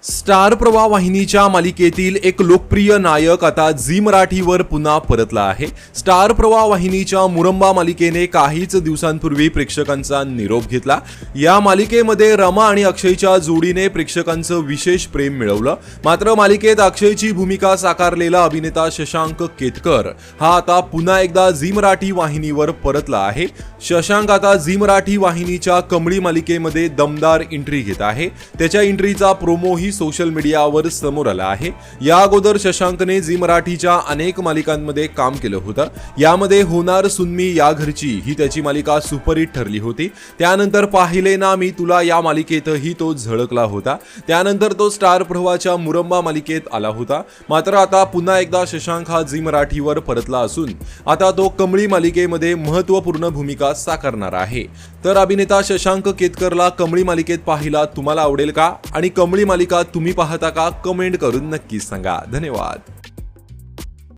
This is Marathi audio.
स्टार प्रवाह वाहिनीच्या मालिकेतील एक लोकप्रिय नायक आता झी मराठीवर पुन्हा परतला आहे। स्टार प्रवाह वाहिनीच्या मुरंबा मालिकेने काहीच दिवसांपूर्वी प्रेक्षकांचा निरोप घेतला। या मालिकेमध्ये रमा आणि अक्षयच्या जोडीने प्रेक्षकांचं विशेष प्रेम मिळवलं। मात्र मालिकेत अक्षयची भूमिका साकारलेला अभिनेता शशांक केतकर हा आता पुन्हा एकदा झी मराठी वाहिनीवर परतला आहे। शशांक आता झी मराठी वाहिनीच्या कमळी मालिकेमध्ये दमदार एंट्री घेत आहे। त्याच्या एंट्रीचा प्रोमो ही सोशल मीडियावर समोर आला आहे। या अगोदर शशांकने झी मराठीच्या अनेक मालिकांमध्ये काम केलं होतं। यामध्ये होणार सुनमी या घरची ही त्याची मालिका सुपरहिट ठरली होती। त्यानंतर पाहिले ना मी तुला या मालिकेतही तो झळकला होता। त्यानंतर तो स्टार प्रवाहाच्या मुरंबा मालिकेत आला होता। मात्र आता पुन्हा एकदा शशांक हा झी मराठीवर परतला असून आता तो कमळी मालिकेमध्ये महत्त्वपूर्ण भूमिका साकारणार आहे। तर अभिनेता शशांक केतकरला कमळी मालिकेत पाहायला तुम्हाला आवडेल का? आणि कमळी मालिका तुम्ही पाहता का? कमेंट करून नक्की सांगा। धन्यवाद।